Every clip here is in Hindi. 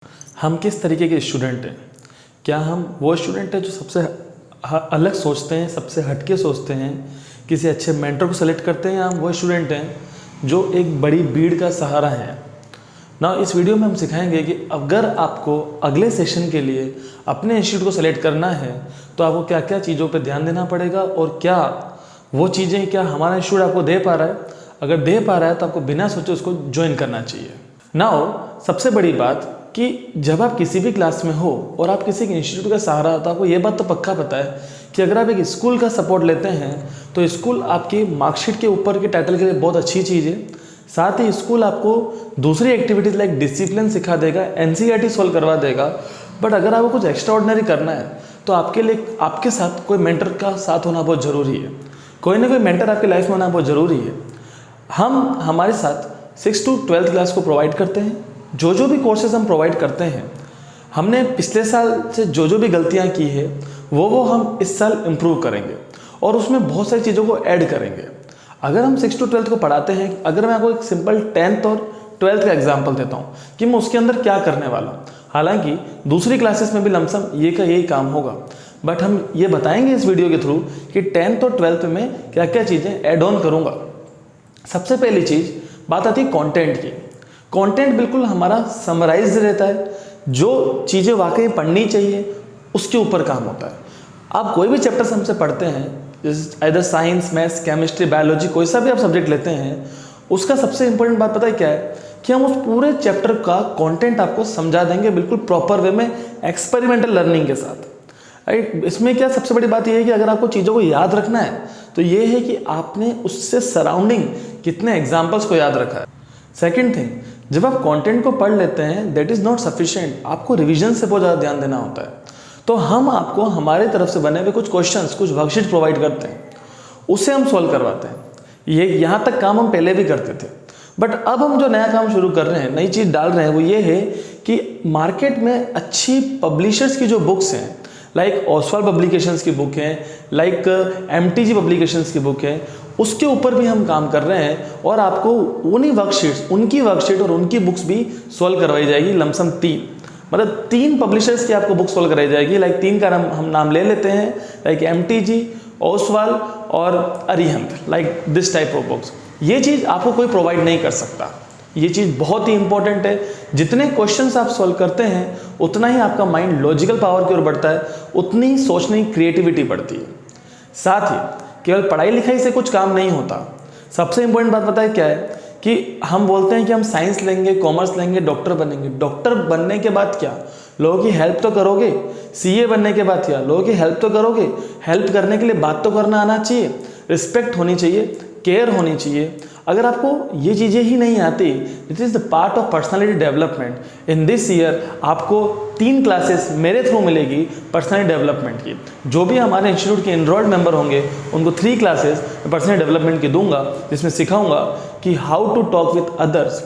हम किस तरीके के स्टूडेंट हैं? क्या हम वो स्टूडेंट हैं जो सबसे अलग सोचते हैं, सबसे हटके सोचते हैं, किसी अच्छे मेंटर को सेलेक्ट करते हैं, या हम वो स्टूडेंट हैं जो एक बड़ी भीड़ का सहारा है? ना इस वीडियो में हम सिखाएंगे कि अगर आपको अगले सेशन के लिए अपने इंस्टीट्यूट को सेलेक्ट करना है तो आपको क्या क्या चीज़ों पे ध्यान देना पड़ेगा और क्या वो चीज़ें क्या हमारा इंस्टीट्यूट आपको दे पा रहा है। अगर दे पा रहा है तो आपको बिना सोचे उसको ज्वाइन करना चाहिए। नाउ सबसे बड़ी बात कि जब आप किसी भी क्लास में हो और आप किसी इंस्टीट्यूट का सहारा, तो आपको ये बात तो पक्का पता है कि अगर आप एक स्कूल का सपोर्ट लेते हैं तो स्कूल आपकी मार्कशीट के ऊपर के टाइटल के लिए बहुत अच्छी चीज़ है। साथ ही स्कूल आपको दूसरी एक्टिविटीज़ लाइक डिसिप्लिन सिखा देगा, एनसीईआरटी सॉल्व करवा देगा। बट अगर आपको कुछ एक्स्ट्रा ऑर्डिनरी करना है तो आपके लिए आपके साथ कोई मेंटर का साथ होना बहुत ज़रूरी है। कोई ना कोई मेंटर आपकी लाइफ में होना बहुत ज़रूरी है। हम हमारे साथ 6 to 12th क्लास को प्रोवाइड करते हैं। जो भी कोर्सेज हम प्रोवाइड करते हैं, हमने पिछले साल से जो भी गलतियां की है वो हम इस साल इम्प्रूव करेंगे और उसमें बहुत सारी चीज़ों को ऐड करेंगे। अगर हम 6 to 12th को पढ़ाते हैं, अगर मैं आपको एक सिंपल 10th और 12th का एग्जाम्पल देता हूँ कि मैं उसके अंदर क्या करने वाला हूँ, हालांकि दूसरी क्लासेस में भी लमसम यही काम होगा, बट हम ये बताएंगे इस वीडियो के थ्रू कि 10th और 12th में क्या क्या चीज़ें ऐड ऑन करूँगा। सबसे पहली चीज़ बात आती है कंटेंट की। कंटेंट बिल्कुल हमारा समराइज रहता है, जो चीज़ें वाकई पढ़नी चाहिए उसके ऊपर काम होता है। आप कोई भी चैप्टर्स हमसे पढ़ते हैं, जैसे इधर साइंस, मैथ्स, केमिस्ट्री, बायोलॉजी, कोई सा भी आप सब्जेक्ट लेते हैं, उसका सबसे इंपॉर्टेंट बात पता है क्या है कि हम उस पूरे चैप्टर का कंटेंट आपको समझा देंगे बिल्कुल प्रॉपर वे में, एक्सपेरिमेंटल लर्निंग के साथ। इसमें क्या सबसे बड़ी बात यह है कि अगर आपको चीज़ों को याद रखना है तो ये है कि आपने उससे सराउंडिंग कितने एग्जाम्पल्स को याद रखा है। सेकेंड थिंग, जब आप कंटेंट को पढ़ लेते हैं दैट इज़ नॉट सफिशिएंट, आपको रिवीजन से बहुत ज़्यादा ध्यान देना होता है। तो हम आपको हमारे तरफ से बने हुए कुछ क्वेश्चंस, कुछ वर्कशीट प्रोवाइड करते हैं, उससे हम सॉल्व करवाते हैं। ये यहाँ तक काम हम पहले भी करते थे, बट अब हम जो नया काम शुरू कर रहे हैं, नई चीज़ डाल रहे हैं, वो ये है कि मार्केट में अच्छी पब्लिशर्स की जो बुक्स हैं, लाइक ओसवाल पब्लिकेशंस की बुक है, लाइक एमटीजी पब्लिकेशंस की बुक है, उसके ऊपर भी हम काम कर रहे हैं और आपको उन्हीं उनकी वर्कशीट और उनकी बुक्स भी सॉल्व करवाई जाएगी। लमसम 3 पब्लिशर्स की आपको बुक सॉल्व कराई जाएगी। लाइक 3 का हम नाम ले लेते हैं, लाइक एमटीजी, ओसवाल और Arihant, like this type of books. ये चीज़ आपको कोई प्रोवाइड नहीं कर सकता। ये चीज़ बहुत ही इंपॉर्टेंट है। जितने क्वेश्चंस आप सॉल्व करते हैं उतना ही आपका माइंड लॉजिकल पावर की ओर बढ़ता है, उतनी ही सोचने की क्रिएटिविटी बढ़ती है। साथ ही केवल पढ़ाई लिखाई से कुछ काम नहीं होता। सबसे इंपॉर्टेंट बात पता है क्या है कि हम बोलते हैं कि हम साइंस लेंगे, कॉमर्स लेंगे, डॉक्टर बनेंगे। डॉक्टर बनने के बाद क्या, लोगों की हेल्प तो करोगे। सीए बनने के बाद क्या, लोगों की हेल्प तो करोगे। हेल्प करने के लिए बात तो करना आना चाहिए, रिस्पेक्ट होनी चाहिए, केयर होनी चाहिए। अगर आपको ये चीज़ें ही नहीं आती, it is the part of personality development. In this year आपको 3 क्लासेस मेरे थ्रू मिलेगी पर्सनालिटी डेवलपमेंट की। जो भी हमारे इंस्टीट्यूट के एनरोल्ड मेंबर होंगे उनको 3 क्लासेस पर्सनालिटी डेवलपमेंट की दूंगा, जिसमें सिखाऊंगा कि how to talk with others.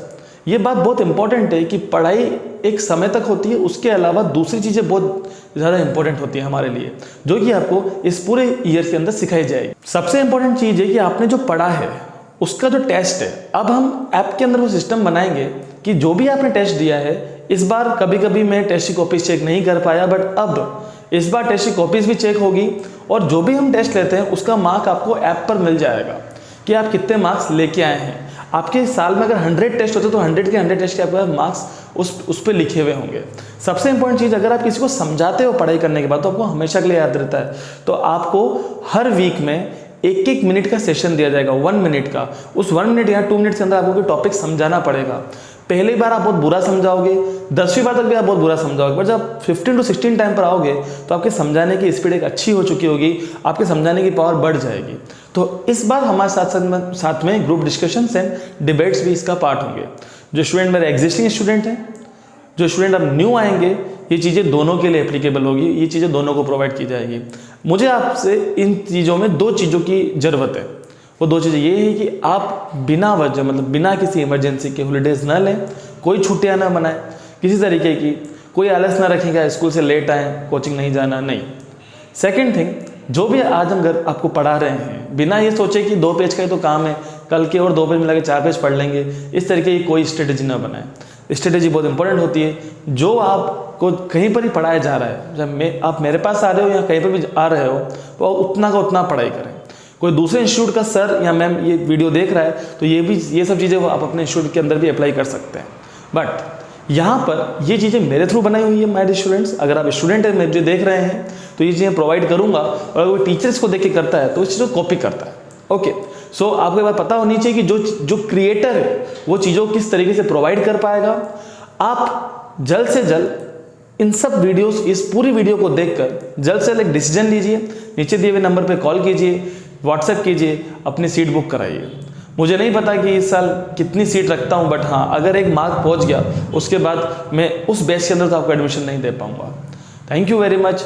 ये बात बहुत इंपॉर्टेंट है कि पढ़ाई एक समय तक होती है, उसके अलावा दूसरी चीज़ें बहुत ज़्यादा इंपॉर्टेंट होती है हमारे लिए, जो कि आपको इस पूरे ईयर के अंदर सिखाई जाएगी। सबसे इंपॉर्टेंट चीज़ है कि आपने जो पढ़ा है उसका जो टेस्ट है, अब हम ऐप के अंदर वो सिस्टम बनाएंगे कि जो भी आपने टेस्ट दिया है, इस बार कभी मैं टेस्ट की कॉपीज चेक नहीं कर पाया, बट अब इस बार टेस्ट की कॉपीज भी चेक होगी और जो भी हम टेस्ट लेते हैं उसका मार्क आपको ऐप पर मिल जाएगा कि आप कितने मार्क्स लेके आए हैं। आपके साल में अगर 100 टेस्ट होते तो 100 के 100 टेस्ट के आपके मार्क्स उस पर लिखे हुए होंगे। सबसे इंपॉर्टेंट चीज़, अगर आप किसी को समझाते हो पढ़ाई करने के बाद तो आपको हमेशा के लिए याद रहता है। तो आपको हर वीक में 1 मिनट का सेशन दिया जाएगा, 1 मिनट का। उस 1 मिनट या 2 मिनट के अंदर आपको टॉपिक समझाना पड़ेगा। पहली बार आप बहुत बुरा समझाओगे, 10वीं बार तक भी आप बहुत बुरा समझाओगे, पर जब 15 to 16 टाइम पर आओगे तो आपके समझाने की स्पीड एक अच्छी हो चुकी होगी, आपके समझाने की पावर बढ़ जाएगी। तो इस बार हमारे साथ में ग्रुप डिस्कशंस एंड डिबेट्स भी इसका पार्ट होंगे। जो स्टूडेंट मेरे एग्जिस्टिंग स्टूडेंट हैं, जो स्टूडेंट अब न्यू आएंगे, ये चीज़ें दोनों के लिए एप्लीकेबल होगी, ये चीज़ें दोनों को प्रोवाइड की जाएगी। मुझे आपसे इन चीज़ों में 2 चीज़ों की ज़रूरत है। वो 2 चीज़ें ये है कि आप बिना वजह, मतलब बिना किसी इमरजेंसी के हॉलीडेज़ ना लें, कोई छुट्टियाँ ना मनाएं, किसी तरीके की कोई आलस ना रखेगा, स्कूल से लेट आएँ, कोचिंग नहीं जाना, नहीं। सेकेंड थिंग, जो भी आज हम घर आपको पढ़ा रहे हैं, बिना ये सोचे कि 2 पेज का ही तो काम है, कल के और 2 पेज मिला के 4 पेज पढ़ लेंगे, इस तरीके की कोई स्ट्रेटेजी ना बनाएं। स्ट्रेटेजी बहुत इंपॉर्टेंट होती है। जो आपको कहीं पर ही पढ़ाया जा रहा है, जब आप मेरे पास आ रहे हो या कहीं पर भी आ रहे हो, तो उतना का उतना पढ़ाई करें। कोई दूसरे इंस्टीट्यूट का सर या मैम ये वीडियो देख रहा है तो ये सब चीज़ें आप अपने इंस्टीट्यूट के अंदर भी अप्लाई कर सकते हैं। बट यहाँ पर ये चीज़ें मेरे थ्रू बनाई हुई है माय डियर स्टूडेंट्स। अगर आप स्टूडेंट हैं मुझे देख रहे हैं तो ये चीज़ें प्रोवाइड करूँगा, और अगर कोई टीचर्स को देख के करता है तो इस चीज़ को कॉपी करता है। ओके, सो आपको एक बात पता होनी चाहिए कि जो क्रिएटर है वो चीज़ों को किस तरीके से प्रोवाइड कर पाएगा। आप जल्द से जल्द इन सब वीडियोस, इस पूरी वीडियो को देखकर जल्द से जल्द एक डिसीजन लीजिए। नीचे दिए हुए नंबर पे कॉल कीजिए, व्हाट्सएप कीजिए, अपनी सीट बुक कराइए। मुझे नहीं पता कि इस साल कितनी सीट रखता हूँ, बट हाँ, अगर एक मार्क पहुँच गया उसके बाद मैं उस बैच के अंदर तो आपको एडमिशन नहीं दे पाऊँगा। Thank you very much.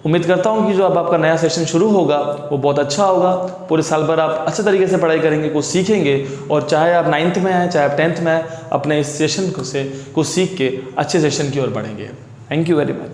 उम्मीद करता हूँ कि जो अब आपका नया सेशन शुरू होगा वो बहुत अच्छा होगा। पूरे साल भर आप अच्छे तरीके से पढ़ाई करेंगे, कुछ सीखेंगे, और चाहे आप 9th में आए, चाहे आप 10th में आए, अपने इस सेशन से कुछ सीख के अच्छे सेशन की ओर बढ़ेंगे। Thank you very much.